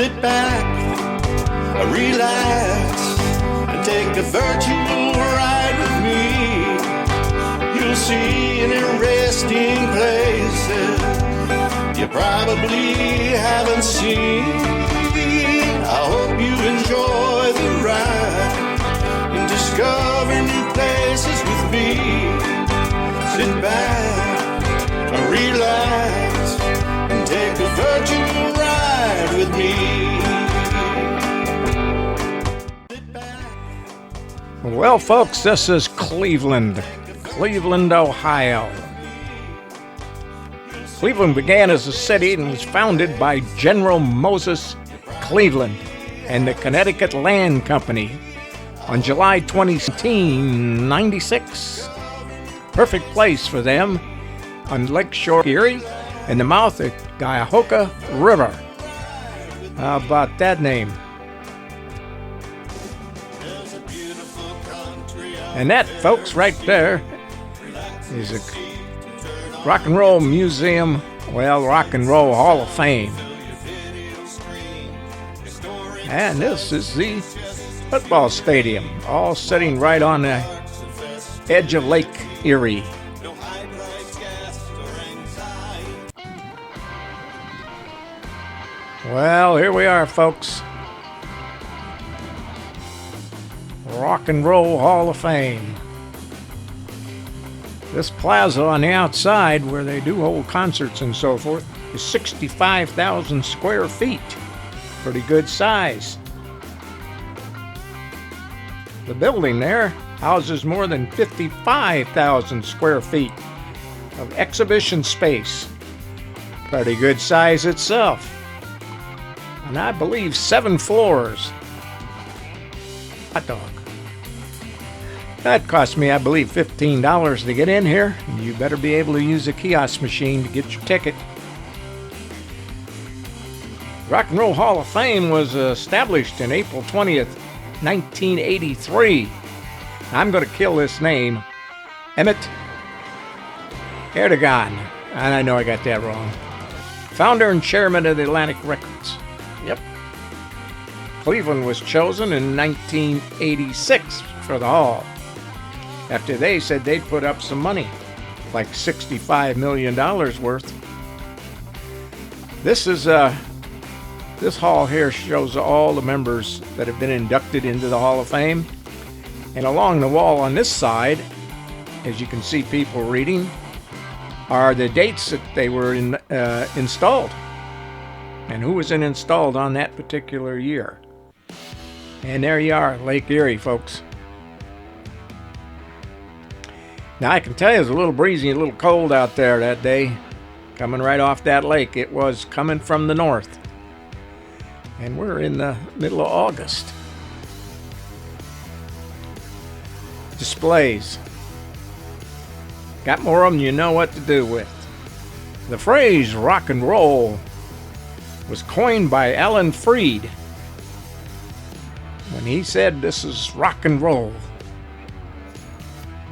Sit back, relax, and take a virtual ride with me. You'll see interesting places you probably haven't seen. I hope you enjoy the ride and discover new places with me. Sit back, relax, and take a virtual ride with me. Well, folks, this is Cleveland, Ohio. Cleveland began as a city and was founded by General Moses Cleveland and the Connecticut Land Company on July 20, 1896. Perfect place for them on Lake Shore Erie and the mouth of Cuyahoga River. How about that name? And that, folks, right there is a rock and roll museum, well, Rock and Roll Hall of Fame. And this is the football stadium, all sitting right on the edge of Lake Erie. Well, here we are, folks. Rock and Roll Hall of Fame. This plaza on the outside, where they do hold concerts and so forth, is 65,000 square feet. Pretty good size. The building there houses more than 55,000 square feet of exhibition space. Pretty good size itself. And I believe 7 floors. Hot dog. That cost me, I believe, $15 to get in here. You better be able to use a kiosk machine to get your ticket. Rock and Roll Hall of Fame was established in April 20th, 1983. I'm going to kill this name. Emmett Erdogan. And I know I got that wrong. Founder and chairman of the Atlantic Records. Yep. Cleveland was chosen in 1986 for the hall, after they said they'd put up some money, like $65 million worth. This hall here shows all the members that have been inducted into the Hall of Fame. And along the wall on this side, as you can see people reading, are the dates that they were installed and who was installed on that particular year. And there you are, Lake Erie, folks. Now, I can tell you it was a little breezy, a little cold out there that day, coming right off that lake. It was coming from the north. And we're in the middle of August. Displays. Got more of them you know what to do with. The phrase rock and roll was coined by Alan Freed when he said this is rock and roll.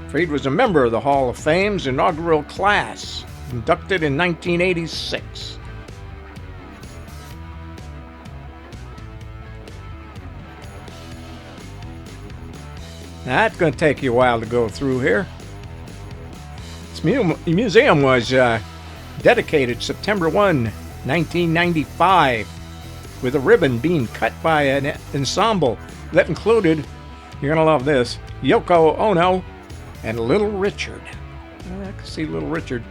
Freed was a member of the Hall of Fame's inaugural class, inducted in 1986. Now, that's going to take you a while to go through here. This museum was dedicated September 1, 1995, with a ribbon being cut by an ensemble that included, you're going to love this, Yoko Ono and Little Richard. I can see Little Richard.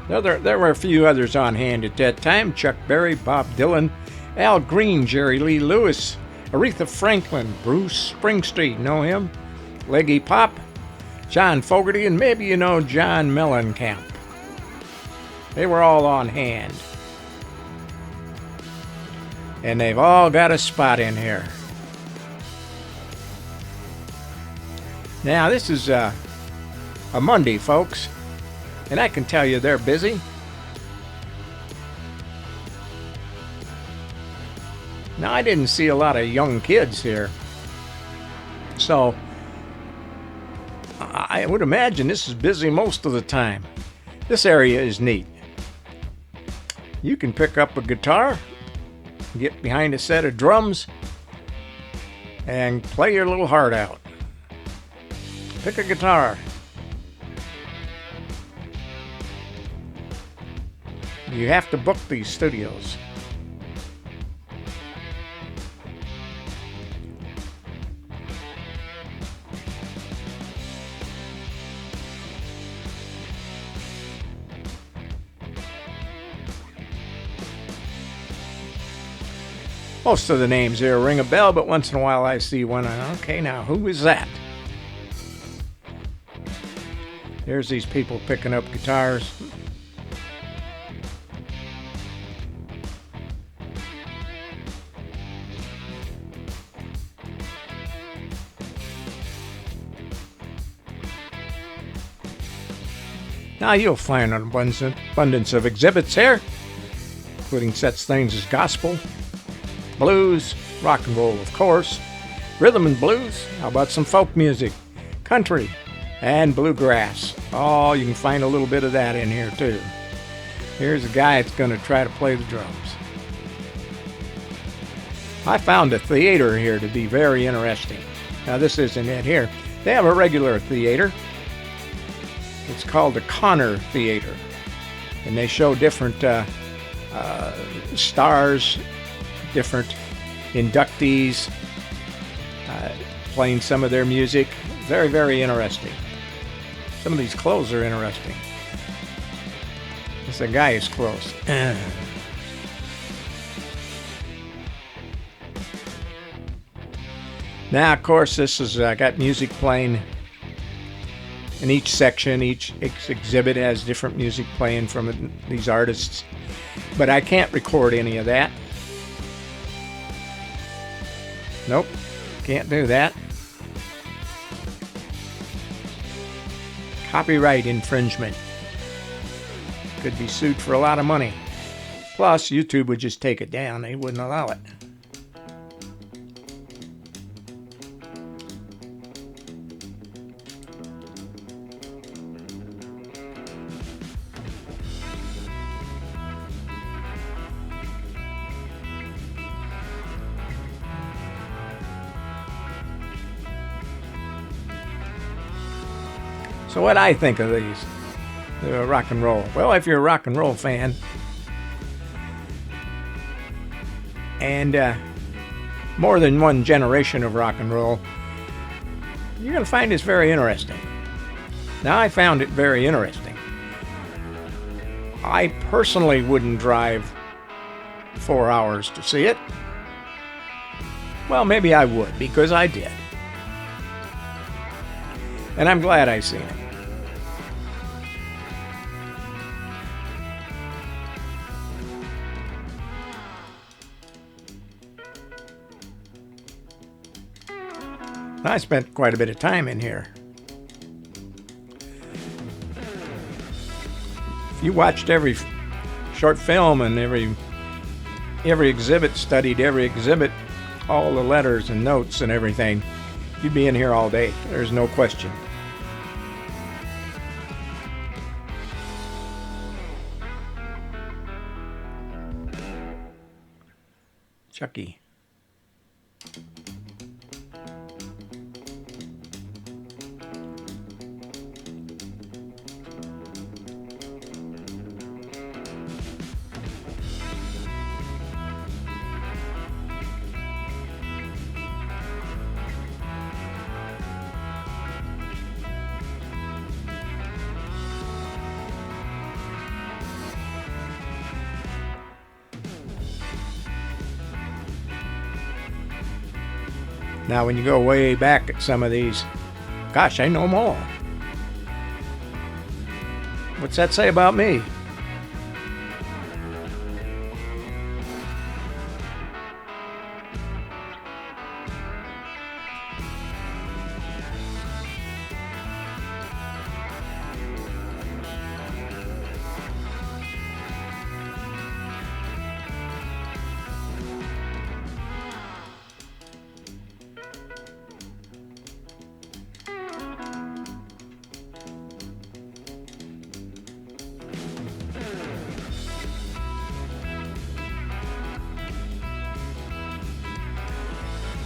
There were a few others on hand at that time. Chuck Berry, Bob Dylan, Al Green, Jerry Lee Lewis, Aretha Franklin, Bruce Springsteen, know him? Leggy Pop, John Fogerty, and maybe you know John Mellencamp. They were all on hand. And they've all got a spot in here. Now, this is a Monday, folks, and I can tell you they're busy. Now, I didn't see a lot of young kids here, so I would imagine this is busy most of the time. This area is neat. You can pick up a guitar get behind a set of drums and play your little heart out. Pick a guitar. You have to book these studios. Most of the names here ring a bell, but once in a while I see one. Okay, now who is that? There's these people picking up guitars. Now you'll find an abundance of exhibits here, including such things as gospel, blues, rock and roll, of course, rhythm and blues. How about some folk music, country, and bluegrass? Oh, you can find a little bit of that in here too. Here's a guy that's going to try to play the drums. I found the theater here to be very interesting. Now this isn't it here. They have a regular theater. It's called the Connor Theater, and they show different stars, different inductees, playing some of their music. Very, very interesting. Some of these clothes are interesting. It's a guy's clothes. Now, of course, this has got music playing in each section. Each exhibit has different music playing from these artists. But I can't record any of that. Nope, can't do that. Copyright infringement. Could be sued for a lot of money. Plus, YouTube would just take it down. They wouldn't allow it. So what I think of these, the rock and roll. Well, if you're a rock and roll fan, and more than one generation of rock and roll, you're going to find this very interesting. Now, I found it very interesting. I personally wouldn't drive 4 hours to see it. Well, maybe I would, because I did. And I'm glad I seen it. I spent quite a bit of time in here. If you watched every short film and every exhibit, studied every exhibit, all the letters and notes and everything, you'd be in here all day. There's no question. Chucky. Now, when you go way back at some of these, gosh, I know them all. What's that say about me?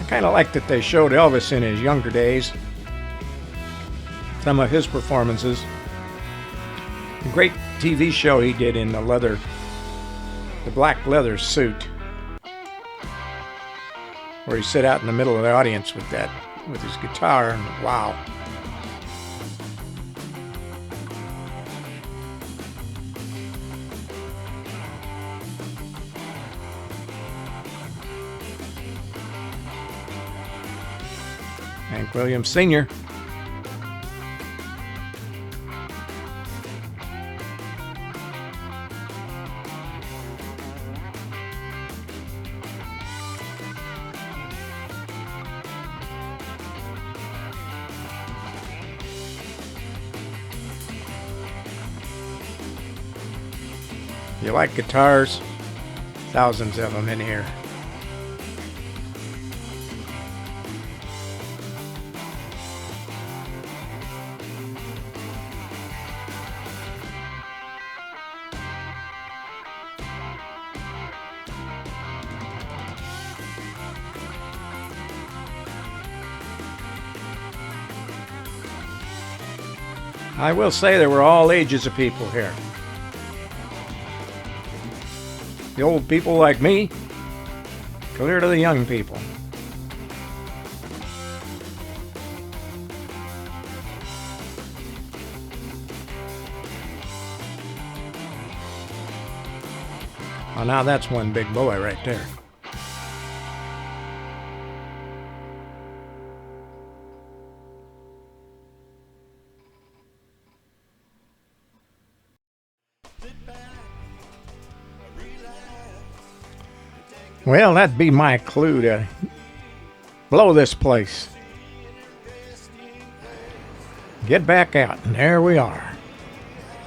I kind of like that they showed Elvis in his younger days. Some of his performances. A great TV show he did in the black leather suit, where he sit out in the middle of the audience with his guitar, and wow. Hank Williams Sr. You like guitars? Thousands of them in here. I will say there were all ages of people here. The old people like me, clear to the young people. Oh, now that's one big boy right there. Well, that'd be my clue to blow this place. Get back out, and there we are.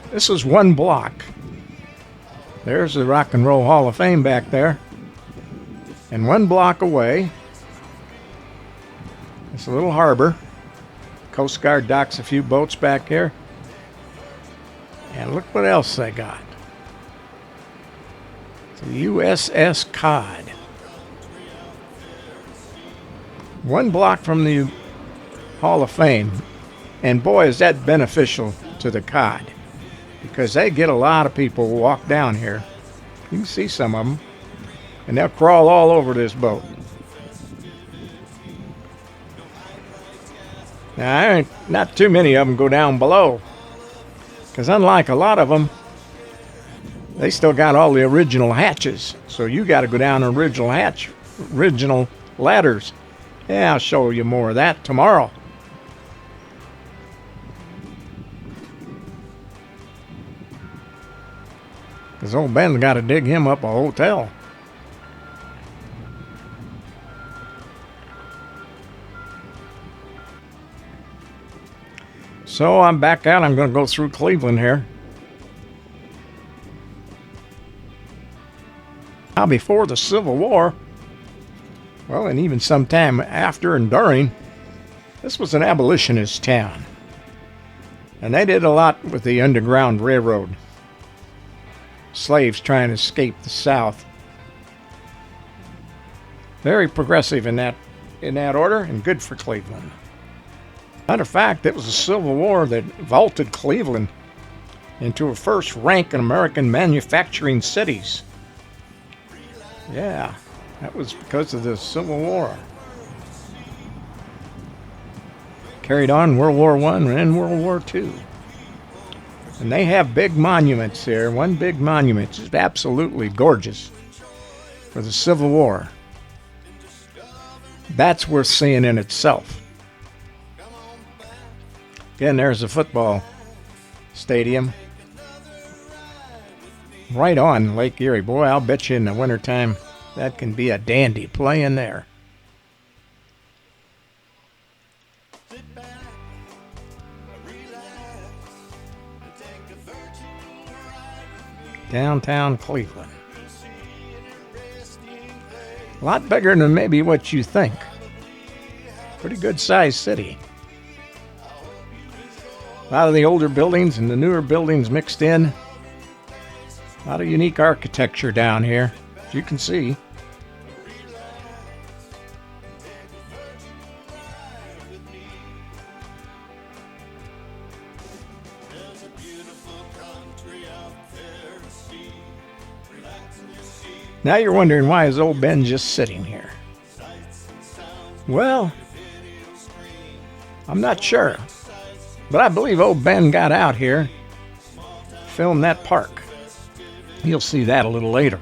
This is one block. There's the Rock and Roll Hall of Fame back there. And one block away, it's a little harbor. Coast Guard docks a few boats back here. And look what else they got. The USS Cod. One block from the Hall of Fame. And boy, is that beneficial to the Cod. Because they get a lot of people walk down here. You can see some of them. And they'll crawl all over this boat. Now, not too many of them go down below. Because unlike a lot of them, they still got all the original hatches. So you got to go down original ladders. Yeah, I'll show you more of that tomorrow. Because old Ben's got to dig him up a hotel. So I'm back out. I'm going to go through Cleveland here. Now, before the Civil War, well, and even sometime after and during, this was an abolitionist town. And they did a lot with the Underground Railroad. Slaves trying to escape the South. Very progressive in that order, and good for Cleveland. Matter of fact, it was the Civil War that vaulted Cleveland into a first rank in American manufacturing cities. Yeah, that was because of the Civil War. Carried on World War I and World War II. And they have big monuments here. One big monument is absolutely gorgeous for the Civil War. That's worth seeing in itself. Again, there's a football stadium. Right on Lake Erie. Boy, I'll bet you in the wintertime that can be a dandy playing there. Downtown Cleveland. A lot bigger than maybe what you think. Pretty good sized city. A lot of the older buildings and the newer buildings mixed in. A lot of unique architecture down here, as you can see. Now you're wondering, why is old Ben just sitting here? Well, I'm not sure, but I believe old Ben got out here, filmed that park. You'll see that a little later.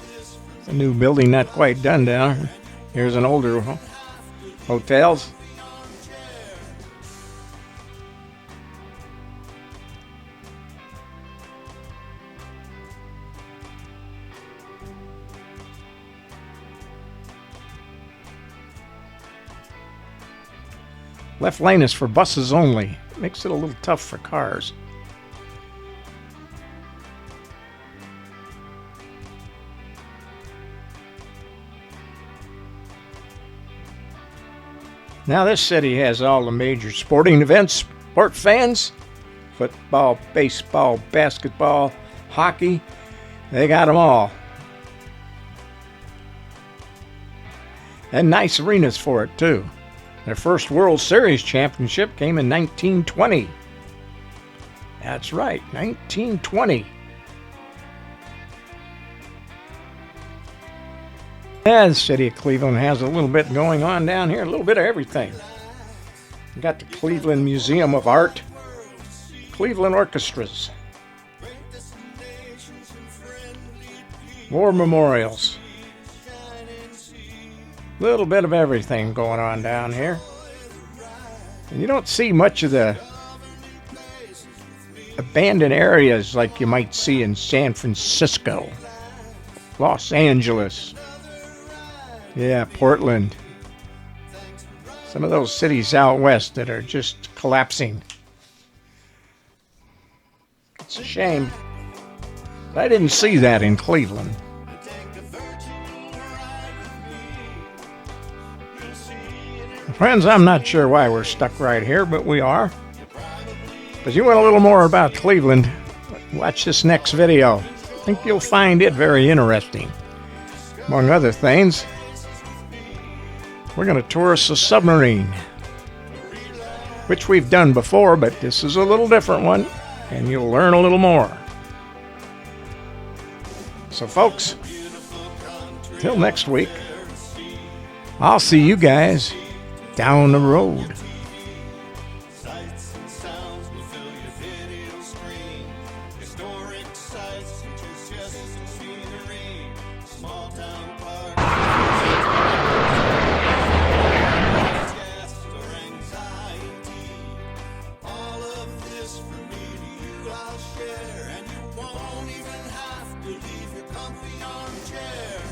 It's a new building, not quite done down. Here's an older hotels. Left lane is for buses only. Makes it a little tough for cars. Now this city has all the major sporting events, sport fans, football, baseball, basketball, hockey. They got them all. And nice arenas for it too. Their first World Series championship came in 1920. That's right, 1920. The city of Cleveland has a little bit going on down here, a little bit of everything. You got the Cleveland Museum of Art, Cleveland Orchestras, war memorials. Little bit of everything going on down here. And you don't see much of the abandoned areas like you might see in San Francisco, Los Angeles, Portland. Some of those cities out west that are just collapsing. It's a shame. But I didn't see that in Cleveland. Friends, I'm not sure why we're stuck right here, but we are. If you want a little more about Cleveland, watch this next video. I think you'll find it very interesting. Among other things, we're going to tour a submarine, which we've done before, but this is a little different one, and you'll learn a little more. So folks, till next week, I'll see you guys down the road. Sights and sounds will fill your video screen. Historic sites such as just scenery, small town parks, guest or anxiety. All of this from me to you I'll share, and you won't even have to leave your comfy armchair.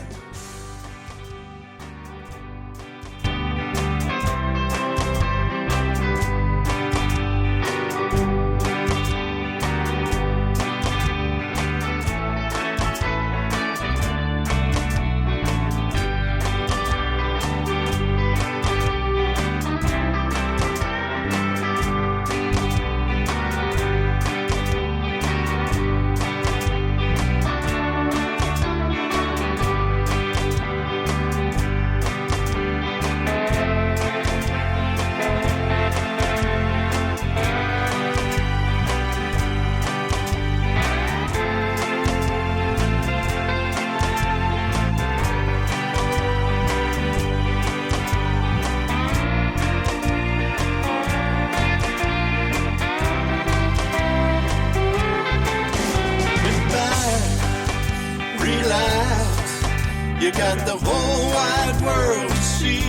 You got the whole wide world to see.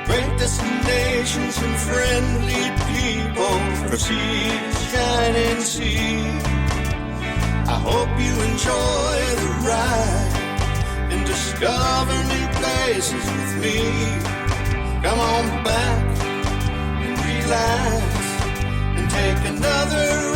Great destinations and friendly people for seas, shining sea. I hope you enjoy the ride and discover new places with me. Come on back and relax and take another